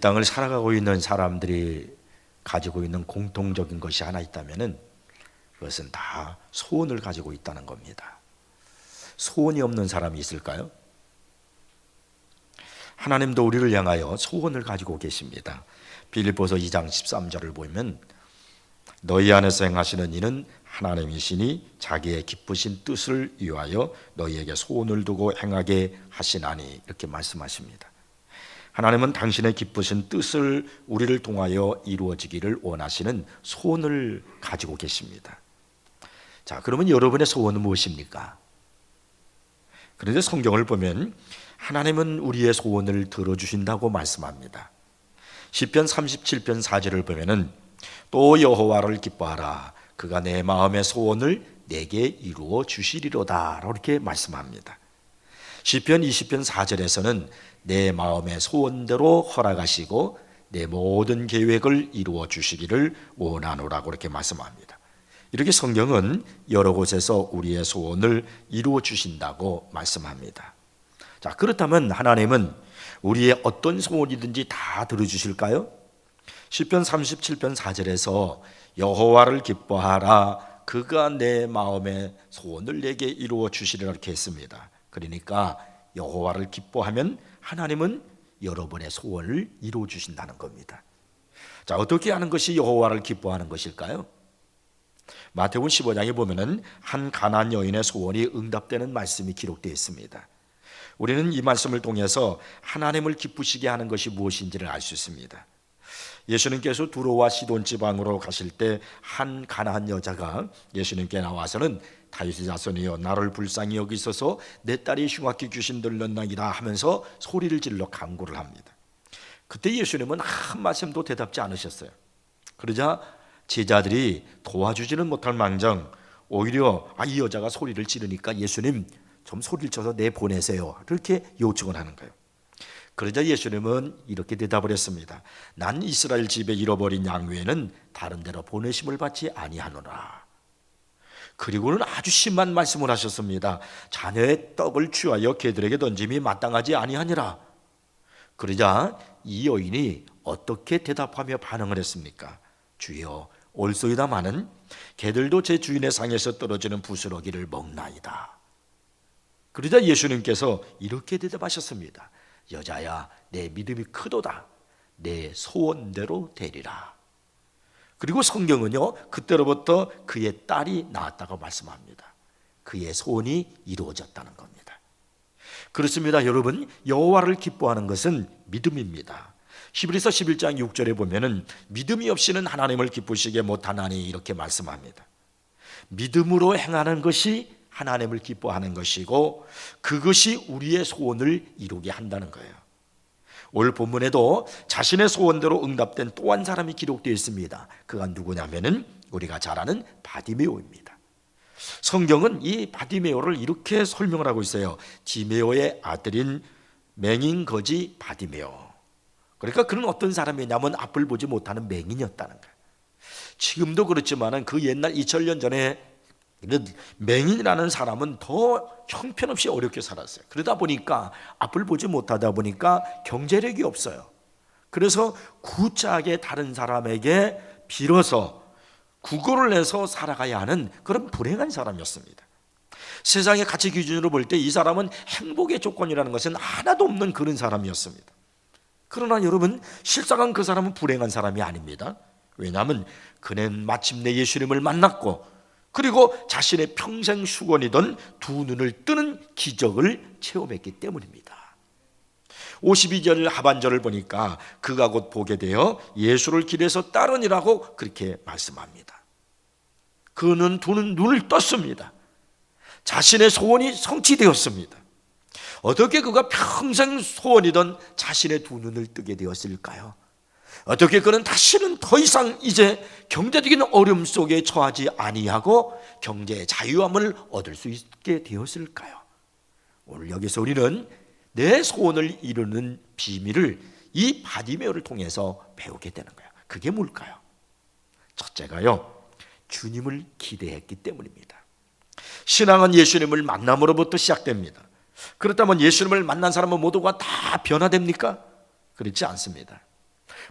땅을 살아가고 있는 사람들이 가지고 있는 공통적인 것이 하나 있다면은 그것은 다 소원을 가지고 있다는 겁니다. 소원이 없는 사람이 있을까요? 하나님도 우리를 향하여 소원을 가지고 계십니다. 빌립보서 2장 13절을 보면 너희 안에서 행하시는 이는 하나님이시니 자기의 기쁘신 뜻을 위하여 너희에게 소원을 두고 행하게 하시나니, 이렇게 말씀하십니다. 하나님은 당신의 기쁘신 뜻을 우리를 통하여 이루어지기를 원하시는 소원을 가지고 계십니다. 자, 그러면 여러분의 소원은 무엇입니까? 그런데 성경을 보면 하나님은 우리의 소원을 들어주신다고 말씀합니다. 시편 37편 4절을 보면은 또 여호와를 기뻐하라, 그가 내 마음의 소원을 내게 이루어 주시리로다, 이렇게 말씀합니다. 시편 20편 4절에서는 내 마음의 소원대로 허락하시고 내 모든 계획을 이루어 주시기를 원하노라고 이렇게 말씀합니다. 이렇게 성경은 여러 곳에서 우리의 소원을 이루어 주신다고 말씀합니다. 자, 그렇다면 하나님은 우리의 어떤 소원이든지 다 들어주실까요? 시편 37편 4절에서 여호와를 기뻐하라, 그가 내 마음의 소원을 내게 이루어 주시리라, 이렇게 했습니다. 그러니까 여호와를 기뻐하면 하나님은 여러분의 소원을 이루어 주신다는 겁니다. 자, 어떻게 하는 것이 여호와를 기뻐하는 것일까요? 마태복음 15장에 보면은 한 가나안 여인의 소원이 응답되는 말씀이 기록되어 있습니다. 우리는 이 말씀을 통해서 하나님을 기쁘시게 하는 것이 무엇인지를 알 수 있습니다. 예수님께서 두로와 시돈 지방으로 가실 때 한 가나안 여자가 예수님께 나와서는 다윗의 자손이여 나를 불쌍히 여기소서, 내 딸이 흉악히 귀신 들렸나이다 하면서 소리를 질러 간구를 합니다. 그때 예수님은 한 말씀도 대답지 않으셨어요. 그러자 제자들이 도와주지는 못할 망정 오히려 이 여자가 소리를 지르니까 예수님 좀 소리를 쳐서 내보내세요, 이렇게 요청을 하는 거예요. 그러자 예수님은 이렇게 대답을 했습니다. 난 이스라엘 집에 잃어버린 양 외에는 다른 데로 보내심을 받지 아니하노라. 그리고는 아주 심한 말씀을 하셨습니다. 자녀의 떡을 취하여 개들에게 던짐이 마땅하지 아니하니라. 그러자 이 여인이 어떻게 대답하며 반응을 했습니까? 주여, 옳소이다마는 개들도 제 주인의 상에서 떨어지는 부스러기를 먹나이다. 그러자 예수님께서 이렇게 대답하셨습니다. 여자야, 내 믿음이 크도다. 내 소원대로 되리라. 그리고 성경은요, 그때로부터 그의 딸이 낳았다고 말씀합니다. 그의 소원이 이루어졌다는 겁니다. 그렇습니다. 여러분, 여호와를 기뻐하는 것은 믿음입니다. 히브리서 11장 6절에 보면은 믿음이 없이는 하나님을 기쁘시게 못하나니, 이렇게 말씀합니다. 믿음으로 행하는 것이 하나님을 기뻐하는 것이고 그것이 우리의 소원을 이루게 한다는 거예요. 오늘 본문에도 자신의 소원대로 응답된 또 한 사람이 기록되어 있습니다. 그가 누구냐면은 우리가 잘 아는 바디메오입니다. 성경은 이 바디메오를 이렇게 설명을 하고 있어요. 디메오의 아들인 맹인 거지 바디메오. 그러니까 그는 어떤 사람이냐면 앞을 보지 못하는 맹인이었다는 거예요. 지금도 그렇지만은 그 옛날 2000년 전에 맹인이라는 사람은 더 형편없이 어렵게 살았어요. 그러다 보니까 앞을 보지 못하다 보니까 경제력이 없어요. 그래서 구차하게 다른 사람에게 빌어서 구걸을 해서 살아가야 하는 그런 불행한 사람이었습니다. 세상의 가치 기준으로 볼 때 이 사람은 행복의 조건이라는 것은 하나도 없는 그런 사람이었습니다. 그러나 여러분, 실상은 그 사람은 불행한 사람이 아닙니다. 왜냐하면 그는 마침내 예수님을 만났고 그리고 자신의 평생 수건이던 두 눈을 뜨는 기적을 체험했기 때문입니다. 52절 하반절을 보니까 그가 곧 보게 되어 예수를 길에서 따르니라고 그렇게 말씀합니다. 그는 두 눈을 떴습니다. 자신의 소원이 성취되었습니다. 어떻게 그가 평생 소원이던 자신의 두 눈을 뜨게 되었을까요? 어떻게 그는 다시는 더 이상 이제 경제적인 어려움 속에 처하지 아니하고 경제의 자유함을 얻을 수 있게 되었을까요? 오늘 여기서 우리는 내 소원을 이루는 비밀을 이 바디메오를 통해서 배우게 되는 거예요. 그게 뭘까요? 첫째가요, 주님을 기대했기 때문입니다. 신앙은 예수님을 만남으로부터 시작됩니다. 그렇다면 예수님을 만난 사람은 모두가 다 변화됩니까? 그렇지 않습니다.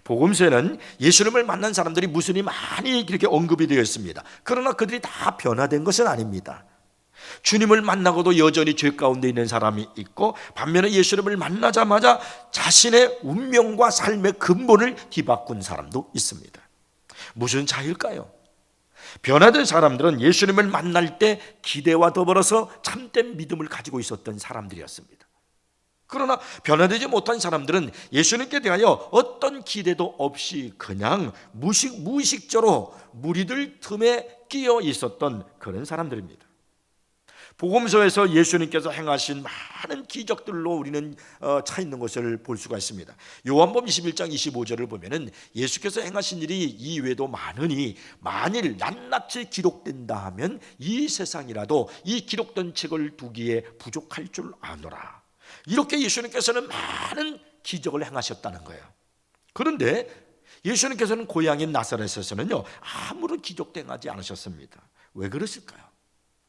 복음서에는 예수님을 만난 사람들이 무순히 많이 이렇게 언급이 되어 있습니다. 그러나 그들이 다 변화된 것은 아닙니다. 주님을 만나고도 여전히 죄 가운데 있는 사람이 있고, 반면에 예수님을 만나자마자 자신의 운명과 삶의 근본을 뒤바꾼 사람도 있습니다. 무슨 차이일까요? 변화된 사람들은 예수님을 만날 때 기대와 더불어서 참된 믿음을 가지고 있었던 사람들이었습니다. 그러나 변화되지 못한 사람들은 예수님께 대하여 어떤 기대도 없이 그냥 무의식적으로 무리들 틈에 끼어 있었던 그런 사람들입니다. 복음서에서 예수님께서 행하신 많은 기적들로 우리는 차 있는 것을 볼 수가 있습니다. 요한복음 21장 25절을 보면은 예수께서 행하신 일이 이외에도 많으니 만일 낱낱이 기록된다 하면 이 세상이라도 이 기록된 책을 두기에 부족할 줄 아노라. 이렇게 예수님께서는 많은 기적을 행하셨다는 거예요. 그런데 예수님께서는 고향인 나사렛에서는요 아무런 기적도 행하지 않으셨습니다. 왜 그랬을까요?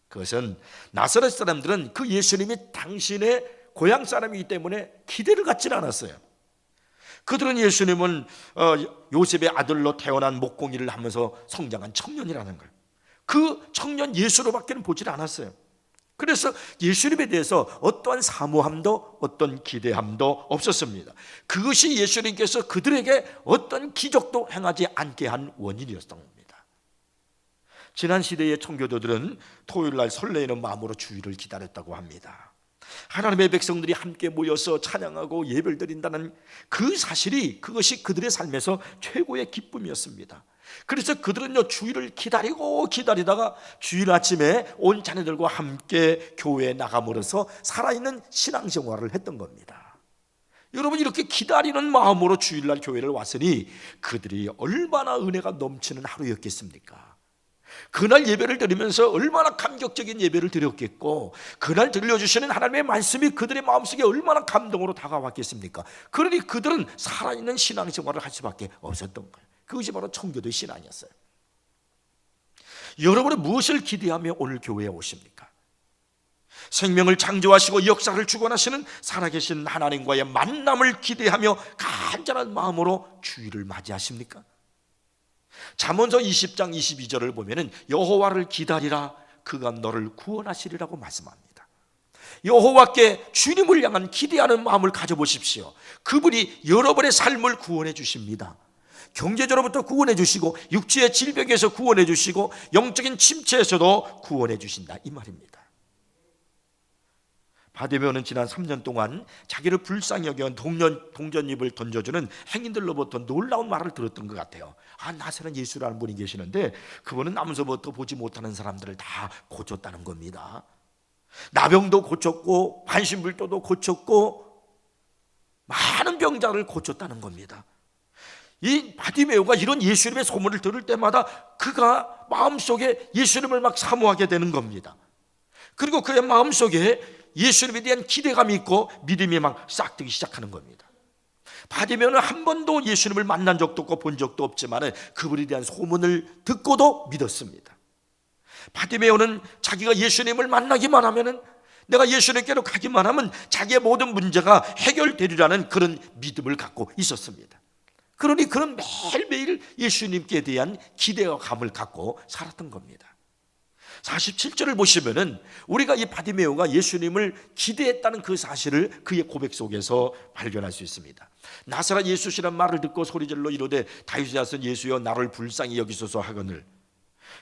그것은 나사렛 사람들은 그 예수님이 당신의 고향 사람이기 때문에 기대를 갖지는 않았어요. 그들은 예수님은 요셉의 아들로 태어난 목공일을 하면서 성장한 청년이라는 걸, 그 청년 예수로밖에 보질 않았어요. 그래서 예수님에 대해서 어떠한 사모함도 어떤 기대함도 없었습니다. 그것이 예수님께서 그들에게 어떤 기적도 행하지 않게 한 원인이었던 겁니다. 지난 시대의 청교도들은 토요일날 설레이는 마음으로 주일을 기다렸다고 합니다. 하나님의 백성들이 함께 모여서 찬양하고 예배를 드린다는 그 사실이, 그것이 그들의 삶에서 최고의 기쁨이었습니다. 그래서 그들은요 주일을 기다리다가 주일 아침에 온 자녀들과 함께 교회에 나감으로써 살아있는 신앙생활을 했던 겁니다. 여러분, 이렇게 기다리는 마음으로 주일날 교회를 왔으니 그들이 얼마나 은혜가 넘치는 하루였겠습니까? 그날 예배를 드리면서 얼마나 감격적인 예배를 드렸겠고, 그날 들려주시는 하나님의 말씀이 그들의 마음속에 얼마나 감동으로 다가왔겠습니까? 그러니 그들은 살아있는 신앙생활을 할 수밖에 없었던 거예요. 그것이 바로 청교도의 신앙이었어요. 여러분은 무엇을 기대하며 오늘 교회에 오십니까? 생명을 창조하시고 역사를 주관하시는 살아계신 하나님과의 만남을 기대하며 간절한 마음으로 주일을 맞이하십니까? 잠언서 20장 22절을 보면은 여호와를 기다리라, 그가 너를 구원하시리라고 말씀합니다. 여호와께, 주님을 향한 기대하는 마음을 가져보십시오. 그분이 여러분의 삶을 구원해 주십니다. 경제적으로부터 구원해 주시고, 육체의 질병에서 구원해 주시고, 영적인 침체에서도 구원해 주신다, 이 말입니다. 바디메오는 지난 3년 동안 자기를 불쌍히 여겨온 동전입을 던져주는 행인들로부터 놀라운 말을 들었던 것 같아요. 나사렛 예수라는 분이 계시는데 그분은 나면서부터 보지 못하는 사람들을 다 고쳤다는 겁니다. 나병도 고쳤고 반신불도도 고쳤고 많은 병자를 고쳤다는 겁니다. 이 바디메오가 이런 예수님의 소문을 들을 때마다 그가 마음속에 예수님을 막 사모하게 되는 겁니다. 그리고 그의 마음속에 예수님에 대한 기대감이 있고 믿음이 막 싹트기 시작하는 겁니다. 바디메오는 한 번도 예수님을 만난 적도 없고 본 적도 없지만 그분에 대한 소문을 듣고도 믿었습니다. 바디메오는 자기가 예수님을 만나기만 하면, 내가 예수님께로 가기만 하면 자기의 모든 문제가 해결되리라는 그런 믿음을 갖고 있었습니다. 그러니 그런 매일매일 예수님께 대한 기대와 감을 갖고 살았던 겁니다. 47절을 보시면은 우리가 이 바디메오가 예수님을 기대했다는 그 사실을 그의 고백 속에서 발견할 수 있습니다. 나사렛 예수시란 말을 듣고 소리질러 이르되 다윗의 자손 예수여 나를 불쌍히 여기소서 하거늘.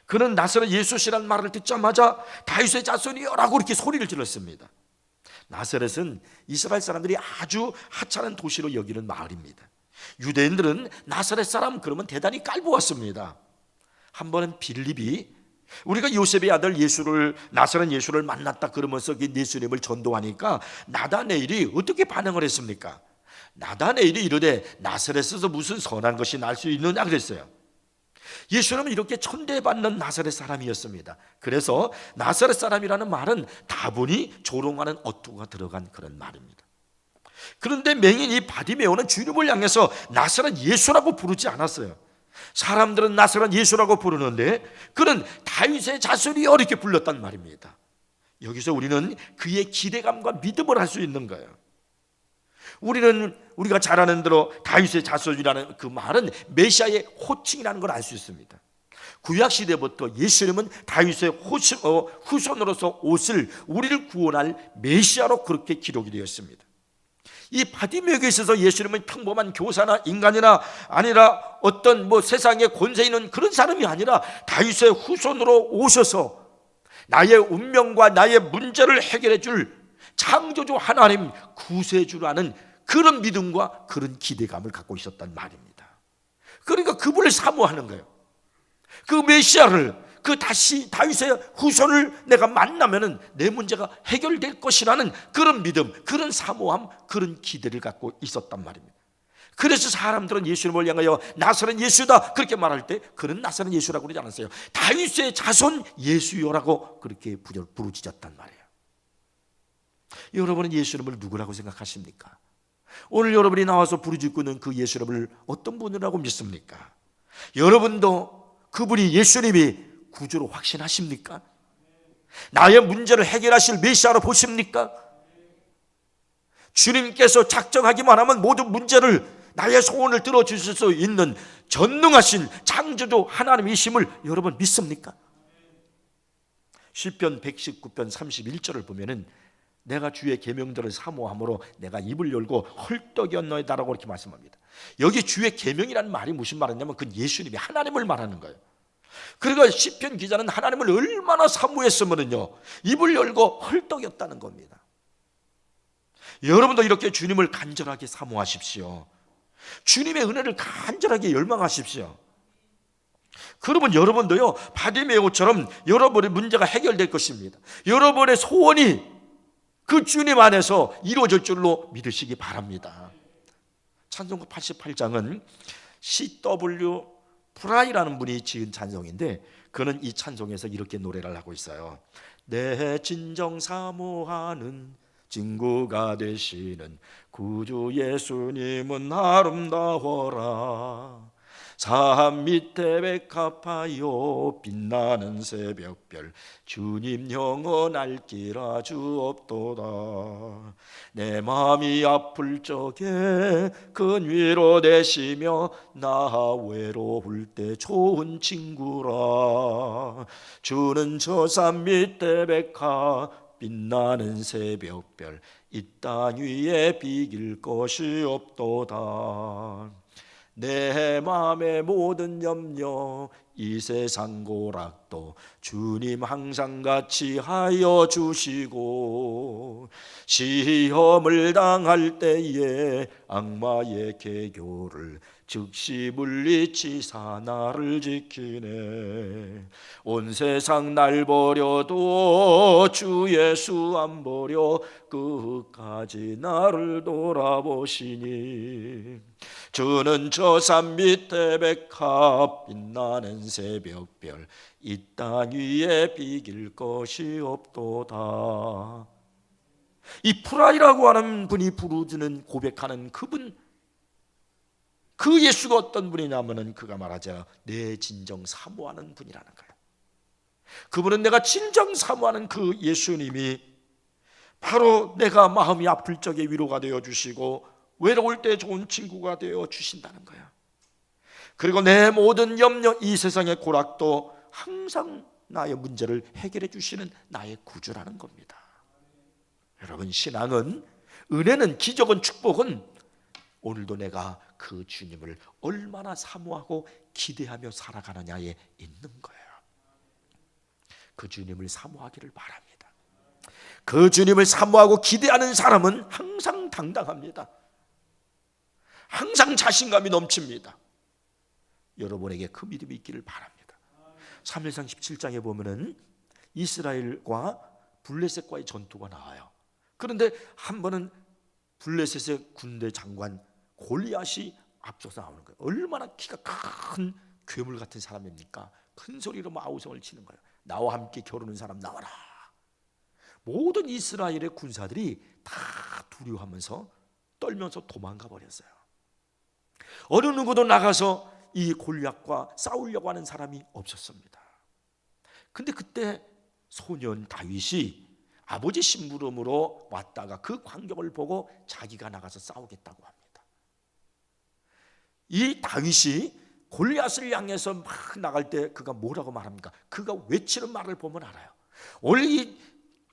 그는 나사렛 예수시란 말을 듣자마자 다윗의 자손이여라고 이렇게 소리를 질렀습니다. 나사렛은 이스라엘 사람들이 아주 하찮은 도시로 여기는 마을입니다. 유대인들은 나사렛 사람 그러면 대단히 깔보았습니다. 한 번은 빌립이 우리가 요셉의 아들 나사렛 예수를 만났다 그러면서 예수님을 전도하니까 나다네일이 어떻게 반응을 했습니까? 나다네일이 이르되 나사렛에서 무슨 선한 것이 날 수 있느냐 그랬어요. 예수님은 이렇게 천대받는 나사렛 사람이었습니다. 그래서 나사렛 사람이라는 말은 다분히 조롱하는 어투가 들어간 그런 말입니다. 그런데 맹인 이 바디메오는 주님을 향해서 나사렛 예수라고 부르지 않았어요. 사람들은 나사렛 예수라고 부르는데 그는 다윗의 자손이여 이렇게 불렀단 말입니다. 여기서 우리는 그의 기대감과 믿음을 할 수 있는 거예요. 우리가 잘 아는 대로 다윗의 자손이라는 그 말은 메시아의 호칭이라는 걸 알 수 있습니다. 구약 시대부터 예수님은 다윗의 후손으로서 오실 우리를 구원할 메시아로 그렇게 기록이 되었습니다. 이 바디메오에 있어서 예수님은 평범한 교사나 인간이나 아니라 어떤 세상에 권세 있는 그런 사람이 아니라 다윗의 후손으로 오셔서 나의 운명과 나의 문제를 해결해 줄 창조주 하나님, 구세주라는 그런 믿음과 그런 기대감을 갖고 있었단 말입니다. 그러니까 그분을 사모하는 거예요. 그 메시아를, 다시 다윗의 후손을 내가 만나면은 내 문제가 해결될 것이라는 그런 믿음, 그런 사모함, 그런 기대를 갖고 있었단 말입니다. 그래서 사람들은 예수님을 향하여 나사렛 예수다 그렇게 말할 때 그는 나사렛 예수라고 그러지 않았어요. 다윗의 자손 예수요라고 그렇게 부르짖었단 말이에요. 여러분은 예수님을 누구라고 생각하십니까? 오늘 여러분이 나와서 부르짖고 있는 그 예수님을 어떤 분이라고 믿습니까? 여러분도 그분이 예수님이 구주로 확신하십니까? 나의 문제를 해결하실 메시아로 보십니까? 주님께서 작정하기만 하면 모든 문제를, 나의 소원을 들어주실 수 있는 전능하신 창조주 하나님이심을 여러분 믿습니까? 시편 119편 31절을 보면은 내가 주의 계명들을 사모함으로 내가 입을 열고 헐떡이었나이다라고 이렇게 말씀합니다. 여기 주의 계명이라는 말이 무슨 말이냐면 그건 예수님이 하나님을 말하는 거예요. 그러니까 시편 기자는 하나님을 얼마나 사모했으면요 입을 열고 헐떡였다는 겁니다. 여러분도 이렇게 주님을 간절하게 사모하십시오. 주님의 은혜를 간절하게 열망하십시오. 그러면 여러분도요 바디메오처럼 여러분의 문제가 해결될 것입니다. 여러분의 소원이 그 주님 안에서 이루어질 줄로 믿으시기 바랍니다. 찬송가 88장은 C.W. 프라이라는 분이 지은 찬송인데 그는 이 찬송에서 이렇게 노래를 하고 있어요. 내 진정 사모하는 친구가 되시는 구주 예수님은 아름다워라. 산 밑에 백합하여 빛나는 새벽별 주님 영원할 길 아주 없도다. 내 마음이 아플 적에 큰 위로 되시며 나 외로울 때 좋은 친구라. 주는 저 산 밑에 백합 빛나는 새벽별 이 땅 위에 비길 것이 없도다. 내 마음의 모든 염려 이 세상 고락도 주님 항상 같이 하여 주시고 시험을 당할 때에 악마의 계교를 즉시 물리치사 나를 지키네. 온 세상 날 버려도 주 예수 안 버려 끝까지 나를 돌아보시니. 주는 저 산 밑에 백합 빛나는 새벽별 이 땅 위에 비길 것이 없도다. 이 프라이라고 하는 분이 부르짖는 고백하는 그분, 그 예수가 어떤 분이냐면은 그가 말하자 내 진정 사모하는 분이라는 거예요. 그분은 내가 진정 사모하는 그 예수님이 바로 내가 마음이 아플 적에 위로가 되어 주시고 외로울 때 좋은 친구가 되어 주신다는 거야. 그리고 내 모든 염려 이 세상의 고락도 항상 나의 문제를 해결해 주시는 나의 구주라는 겁니다. 여러분, 신앙은, 은혜는, 기적은, 축복은 오늘도 내가 그 주님을 얼마나 사모하고 기대하며 살아가느냐에 있는 거예요. 그 주님을 사모하기를 바랍니다. 그 주님을 사모하고 기대하는 사람은 항상 당당합니다. 항상 자신감이 넘칩니다. 여러분에게 그 믿음이 있기를 바랍니다. 사무엘상 17장에 보면은 이스라엘과 블레셋과의 전투가 나와요. 그런데 한 번은 블레셋의 군대 장관 골리앗이 앞서서 나오는 거예요. 얼마나 키가 큰 괴물 같은 사람입니까? 큰 소리로 아우성을 치는 거예요. 나와 함께 겨루는 사람 나와라. 모든 이스라엘의 군사들이 다 두려워하면서 떨면서 도망가 버렸어요. 어느 누구도 나가서 이 골리앗과 싸우려고 하는 사람이 없었습니다. 근데 그때 소년 다윗이 아버지 심부름으로 왔다가 그 광경을 보고 자기가 나가서 싸우겠다고 합니다. 이 다윗이 골리앗을 향해서 막 나갈 때 그가 뭐라고 말합니까? 그가 외치는 말을 보면 알아요. 오늘 이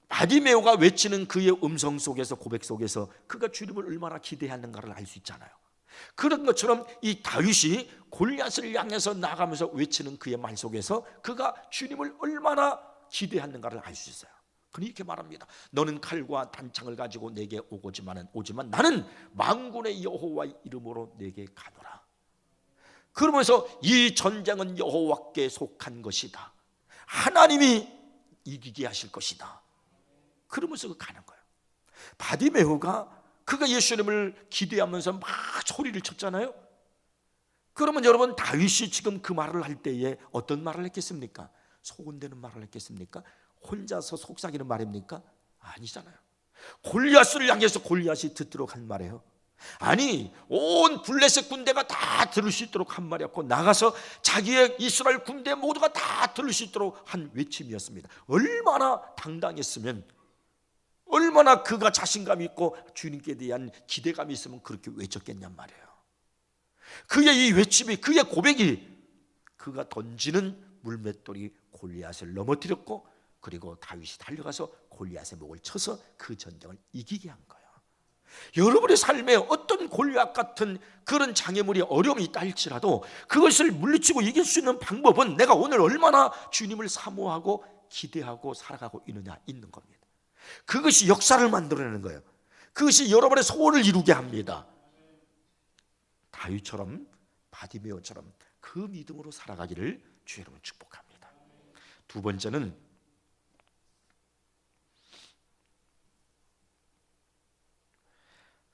바디메오가 외치는 그의 음성 속에서, 고백 속에서 그가 주님을 얼마나 기대하는가를 알 수 있잖아요. 그런 것처럼 이 다윗이 골리앗을 향해서 나가면서 외치는 그의 말 속에서 그가 주님을 얼마나 기대하는가를 알 수 있어요. 그는 이렇게 말합니다. 너는 칼과 단창을 가지고 내게 오지만 나는 만군의 여호와의 이름으로 내게 가노라. 그러면서 이 전쟁은 여호와께 속한 것이다. 하나님이 이기게 하실 것이다. 그러면서 그 가는 거예요. 바디메오가 그가 예수님을 기대하면서 막 소리를 쳤잖아요. 그러면 여러분, 다윗이 지금 그 말을 할 때에 어떤 말을 했겠습니까? 소곤대는 말을 했겠습니까? 혼자서 속삭이는 말입니까? 아니잖아요. 골리앗을 향해서 골리앗이 듣도록 한 말이에요. 아니, 온 블레셋 군대가 다 들을 수 있도록 한 말이었고, 나가서 자기의 이스라엘 군대 모두가 다 들을 수 있도록 한 외침이었습니다. 얼마나 당당했으면, 얼마나 그가 자신감이 있고 주님께 대한 기대감이 있으면 그렇게 외쳤겠냔 말이에요. 그의 이 외침이, 그의 고백이 그가 던지는 물맷돌이 골리앗을 넘어뜨렸고, 그리고 다윗이 달려가서 골리앗의 목을 쳐서 그 전쟁을 이기게 한 거예요. 여러분의 삶에 어떤 골리앗 같은 그런 장애물이, 어려움이 있다 할지라도 그것을 물리치고 이길 수 있는 방법은 내가 오늘 얼마나 주님을 사모하고 기대하고 살아가고 있는 겁니다. 그것이 역사를 만들어내는 거예요. 그것이 여러분의 소원을 이루게 합니다. 다윗처럼, 바디메오처럼 그 믿음으로 살아가기를 주 여러분 축복합니다. 두 번째는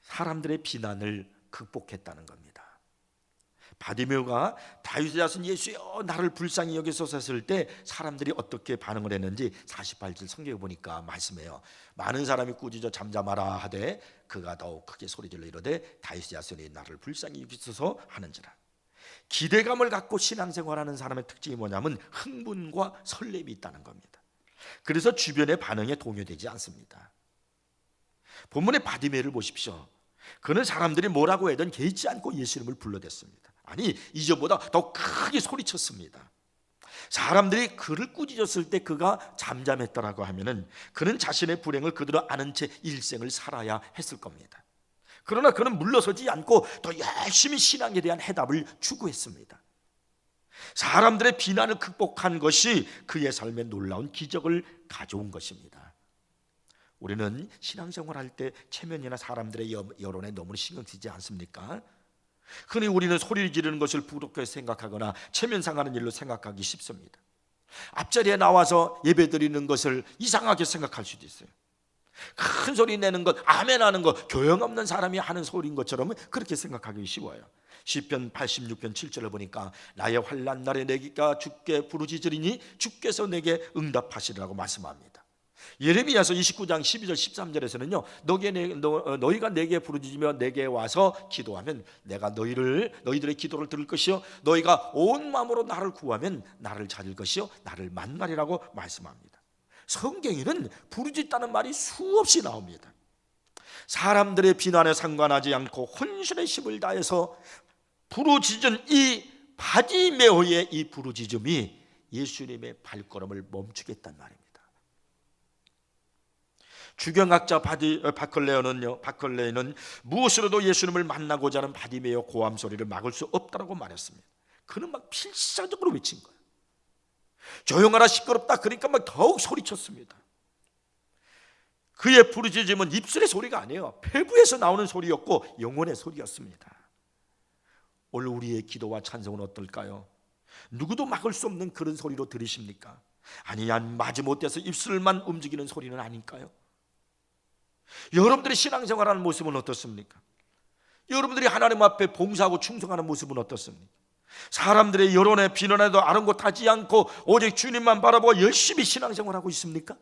사람들의 비난을 극복했다는 겁니다. 바디메오가 다윗의 자손 예수여 나를 불쌍히 여기소서 했을 때 사람들이 어떻게 반응을 했는지 48절 성경에 보니까 말씀해요. 많은 사람이 꾸짖어 잠잠하라 하되 그가 더욱 크게 소리질러 이르되 다윗의 자손이 나를 불쌍히 여기소서 하는지라. 기대감을 갖고 신앙생활하는 사람의 특징이 뭐냐면 흥분과 설렘이 있다는 겁니다. 그래서 주변의 반응에 동요되지 않습니다. 본문의 바디메오를 보십시오. 그는 사람들이 뭐라고 해도 개의치 않고 예수 이름을 불러댔습니다. 아니, 이전보다 더 크게 소리쳤습니다. 사람들이 그를 꾸짖었을 때 그가 잠잠했다라고 하면은 그는 자신의 불행을 그대로 아는 채 일생을 살아야 했을 겁니다. 그러나 그는 물러서지 않고 더 열심히 신앙에 대한 해답을 추구했습니다. 사람들의 비난을 극복한 것이 그의 삶에 놀라운 기적을 가져온 것입니다. 우리는 신앙생활할 때 체면이나 사람들의 여론에 너무 신경 쓰지 않습니까? 흔히 우리는 소리를 지르는 것을 부럽게 생각하거나 체면 상하는 일로 생각하기 쉽습니다. 앞자리에 나와서 예배드리는 것을 이상하게 생각할 수도 있어요. 큰 소리 내는 것, 아멘 하는 것, 교양 없는 사람이 하는 소리인 것처럼 그렇게 생각하기 쉬워요. 시편 86편 7절을 보니까 나의 환난 날에 내가 주께 부르짖으리니 주께서 내게 응답하시리라고 말씀합니다. 예레미야서 29장 12절 13절에서는요 너희가 내게 부르짖으며 내게 와서 기도하면 내가 너희들의 기도를 들을 것이요 너희가 온 마음으로 나를 구하면 나를 찾을 것이요 나를 만나리라고 말씀합니다. 성경에는 부르짖다는 말이 수없이 나옵니다. 사람들의 비난에 상관하지 않고 혼신의 힘을 다해서 부르짖은 이 바디메오의 이 부르짖음이 예수님의 발걸음을 멈추겠단 말입니다. 주경학자 바클레이는 무엇으로도 예수님을 만나고자 하는 바디메오 고함 소리를 막을 수 없다고 말했습니다. 그는 막 필사적으로 외친 거예요. 조용하라 시끄럽다 그러니까 막 더욱 소리쳤습니다. 그의 부르짖음은 입술의 소리가 아니에요. 폐부에서 나오는 소리였고 영혼의 소리였습니다. 오늘 우리의 기도와 찬송은 어떨까요? 누구도 막을 수 없는 그런 소리로 들으십니까? 아니야 마지못해서 입술만 움직이는 소리는 아닐까요? 여러분들이 신앙생활하는 모습은 어떻습니까? 여러분들이 하나님 앞에 봉사하고 충성하는 모습은 어떻습니까? 사람들의 여론에 비난에도 아랑곳하지 않고 오직 주님만 바라보고 열심히 신앙생활하고 있습니까?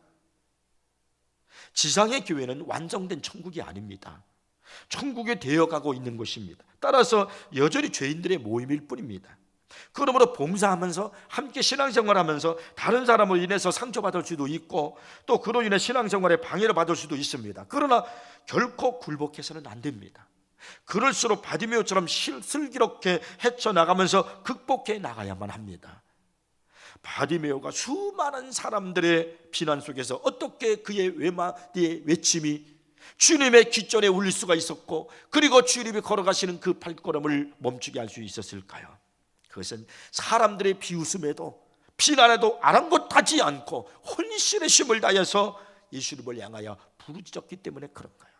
지상의 교회는 완성된 천국이 아닙니다. 천국에 되어가고 있는 것입니다. 따라서 여전히 죄인들의 모임일 뿐입니다. 그러므로 봉사하면서 함께 신앙생활하면서 다른 사람으로 인해서 상처받을 수도 있고 또 그로 인해 신앙생활에 방해를 받을 수도 있습니다. 그러나 결코 굴복해서는 안 됩니다. 그럴수록 바디메오처럼 슬기롭게 헤쳐나가면서 극복해 나가야만 합니다. 바디메오가 수많은 사람들의 비난 속에서 어떻게 그의 외침이 주님의 귓전에 울릴 수가 있었고, 그리고 주님이 걸어가시는 그 발걸음을 멈추게 할 수 있었을까요? 그것은 사람들의 비웃음에도 비난에도 아랑곳하지 않고 혼신의 힘을 다해서 예수님을 향하여 부르짖었기 때문에 그런 거예요.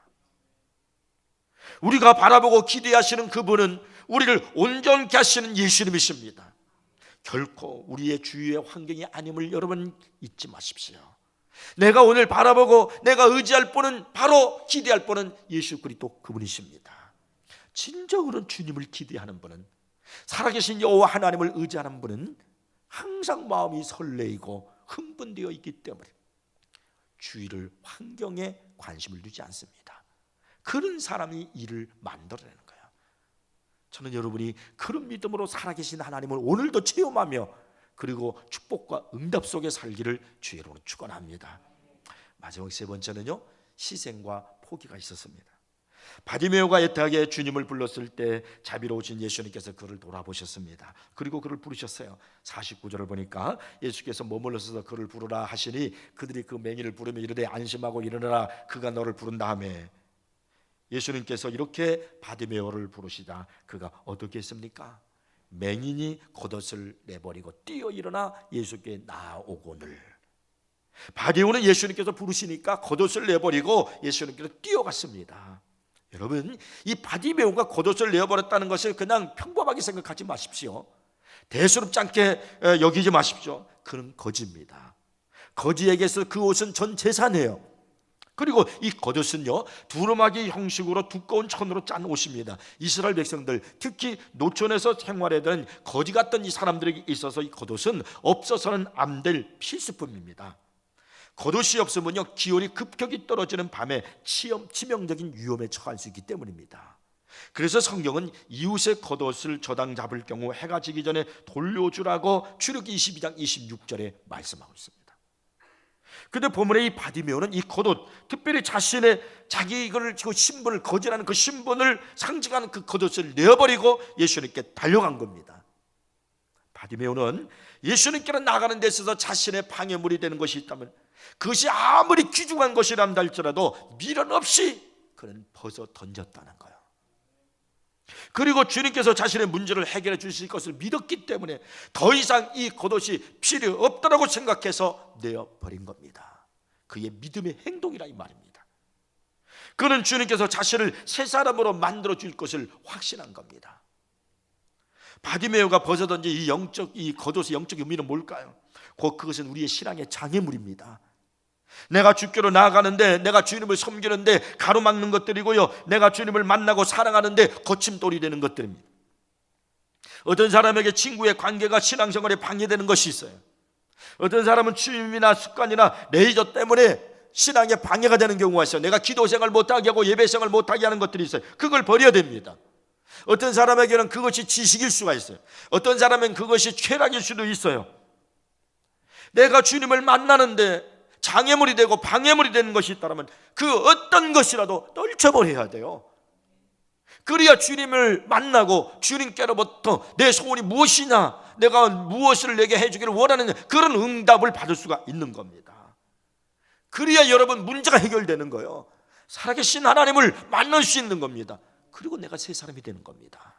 우리가 바라보고 기대하시는 그분은 우리를 온전케 하시는 예수님이십니다. 결코 우리의 주위의 환경이 아님을 여러분 잊지 마십시오. 내가 오늘 바라보고 내가 의지할 분은, 바로 기대할 분은 예수 그리스도 그분이십니다. 진정으로 주님을 기대하는 분은, 살아계신 여호와 하나님을 의지하는 분은 항상 마음이 설레이고 흥분되어 있기 때문에 주위를 환경에 관심을 두지 않습니다. 그런 사람이 일을 만들어내는 거예요. 저는 여러분이 그런 믿음으로 살아계신 하나님을 오늘도 체험하며 그리고 축복과 응답 속에 살기를 주의 이름으로 축원합니다. 마지막 세 번째는요, 희생과 포기가 있었습니다. 바디메오가 애타게 주님을 불렀을 때 자비로우신 예수님께서 그를 돌아보셨습니다. 그리고 그를 부르셨어요. 49절을 보니까 예수께서 머물러서 그를 부르라 하시니 그들이 그 맹인을 부르며 이르되 안심하고 일어나라, 그가 너를 부른다 하매, 예수님께서 이렇게 바디메오를 부르시자 그가 어떻게 했습니까? 맹인이 겉옷을 내버리고 뛰어 일어나 예수께 나아오거늘. 바디메오는 예수님께서 부르시니까 겉옷을 내버리고 예수님께서 뛰어갔습니다. 여러분, 이 바디메오가 겉옷을 내어버렸다는 것을 그냥 평범하게 생각하지 마십시오. 대수롭지 않게 여기지 마십시오. 그는 거지입니다. 거지에게서 그 옷은 전 재산이에요. 그리고 이 겉옷은요, 두루마기 형식으로 두꺼운 천으로 짠 옷입니다. 이스라엘 백성들, 특히 노천에서 생활하던 거지 같던 이 사람들에게 있어서 이 겉옷은 없어서는 안 될 필수품입니다. 겉옷이 없으면요, 기온이 급격히 떨어지는 밤에 치명적인 위험에 처할 수 있기 때문입니다. 그래서 성경은 이웃의 겉옷을 저당 잡을 경우 해가 지기 전에 돌려주라고 출애굽기 22장 26절에 말씀하고 있습니다. 근데 본문의 이 바디메오는 이 겉옷, 특별히 자기 이걸 신분을, 거지라는 그 신분을 상징하는 그 겉옷을 내어버리고 예수님께 달려간 겁니다. 바디메오는 예수님께로 나가는 데 있어서 자신의 방해물이 되는 것이 있다면, 그것이 아무리 귀중한 것이란다 할지라도 미련 없이 그는 벗어 던졌다는 거예요. 그리고 주님께서 자신의 문제를 해결해 주실 것을 믿었기 때문에 더 이상 이 겉옷이 필요 없다고 생각해서 내어버린 겁니다. 그의 믿음의 행동이라 이 말입니다. 그는 주님께서 자신을 새 사람으로 만들어 줄 것을 확신한 겁니다. 바디메오가 벗어던진 이 겉옷의 영적 의미는 뭘까요? 곧 그것은 우리의 신앙의 장애물입니다. 내가 주께로 나아가는데, 내가 주님을 섬기는데 가로막는 것들이고요, 내가 주님을 만나고 사랑하는데 거침돌이 되는 것들입니다. 어떤 사람에게 친구의 관계가 신앙생활에 방해되는 것이 있어요. 어떤 사람은 취미나 습관이나 레이저 때문에 신앙에 방해가 되는 경우가 있어요. 내가 기도생활 못하게 하고 예배생활 못하게 하는 것들이 있어요. 그걸 버려야 됩니다. 어떤 사람에게는 그것이 지식일 수가 있어요. 어떤 사람은 그것이 쾌락일 수도 있어요. 내가 주님을 만나는데 장애물이 되고 방해물이 되는 것이 있다면 그 어떤 것이라도 떨쳐버려야 돼요. 그래야 주님을 만나고 주님께로부터 내 소원이 무엇이냐, 내가 무엇을 내게 해주기를 원하느냐, 그런 응답을 받을 수가 있는 겁니다. 그래야 여러분 문제가 해결되는 거예요. 살아계신 하나님을 만날 수 있는 겁니다. 그리고 내가 새 사람이 되는 겁니다.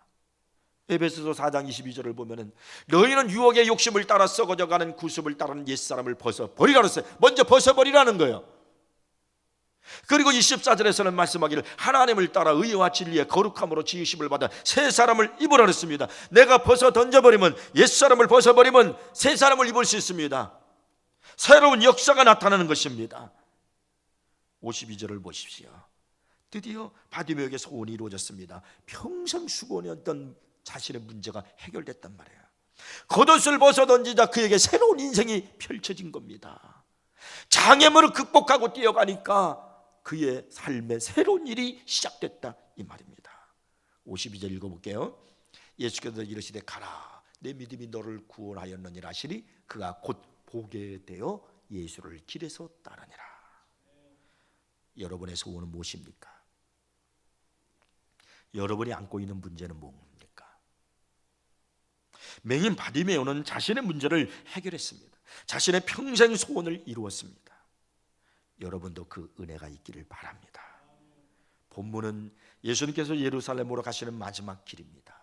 에베소서 4장 22절을 보면은 너희는 유혹의 욕심을 따라 썩어져가는 구습을 따르는 옛사람을 벗어버리라 그랬어요. 먼저 벗어버리라는 거예요. 그리고 24절에서는 말씀하기를 하나님을 따라 의와 진리의 거룩함으로 지으심을 받아 새 사람을 입으라 그랬습니다. 내가 벗어 던져버리면, 옛사람을 벗어버리면 새 사람을 입을 수 있습니다. 새로운 역사가 나타나는 것입니다. 52절을 보십시오. 드디어 바디메오에게 소원이 이루어졌습니다. 평생 수고했던 자신의 문제가 해결됐단 말이에요. 겉옷을 벗어던지자 그에게 새로운 인생이 펼쳐진 겁니다. 장애물을 극복하고 뛰어가니까 그의 삶에 새로운 일이 시작됐다 이 말입니다. 52절 읽어볼게요. 예수께서 이르시되 가라, 내 믿음이 너를 구원하였느니라 하시니 그가 곧 보게 되어 예수를 길에서 따르니라. 여러분의 소원은 무엇입니까? 여러분이 안고 있는 문제는 뭡니까? 맹인 바디메오는 자신의 문제를 해결했습니다. 자신의 평생 소원을 이루었습니다. 여러분도 그 은혜가 있기를 바랍니다. 본문은 예수님께서 예루살렘으로 가시는 마지막 길입니다.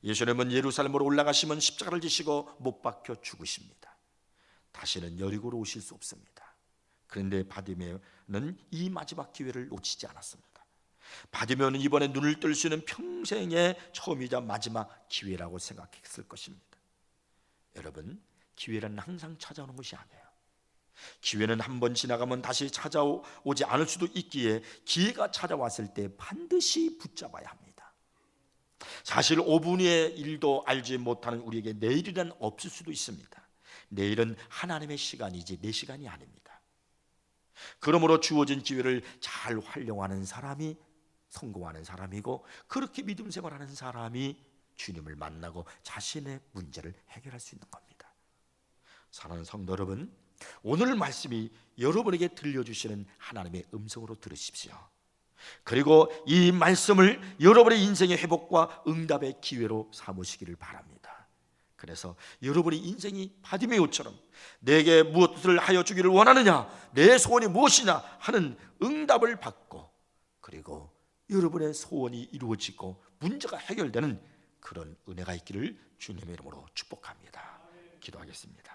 예수님은 예루살렘으로 올라가시면 십자가를 지시고 못 박혀 죽으십니다. 다시는 여리고로 오실 수 없습니다. 그런데 바디메오는 이 마지막 기회를 놓치지 않았습니다. 바디메오는 이번에 눈을 뜰 수 있는 평생의 처음이자 마지막 기회라고 생각했을 것입니다. 여러분, 기회는 항상 찾아오는 것이 아니에요. 기회는 한 번 지나가면 다시 찾아오지 않을 수도 있기에 기회가 찾아왔을 때 반드시 붙잡아야 합니다. 사실 5분 후의 일도 알지 못하는 우리에게 내일이란 없을 수도 있습니다. 내일은 하나님의 시간이지 내 시간이 아닙니다. 그러므로 주어진 기회를 잘 활용하는 사람이 성공하는 사람이고, 그렇게 믿음 생활하는 사람이 주님을 만나고 자신의 문제를 해결할 수 있는 겁니다. 사랑하는 성도 여러분, 오늘 말씀이 여러분에게 들려주시는 하나님의 음성으로 들으십시오. 그리고 이 말씀을 여러분의 인생의 회복과 응답의 기회로 삼으시기를 바랍니다. 그래서 여러분의 인생이 바디메오처럼 내게 무엇을 하여 주기를 원하느냐, 내 소원이 무엇이냐 하는 응답을 받고, 그리고 여러분의 소원이 이루어지고 문제가 해결되는 그런 은혜가 있기를 주님의 이름으로 축복합니다. 기도하겠습니다.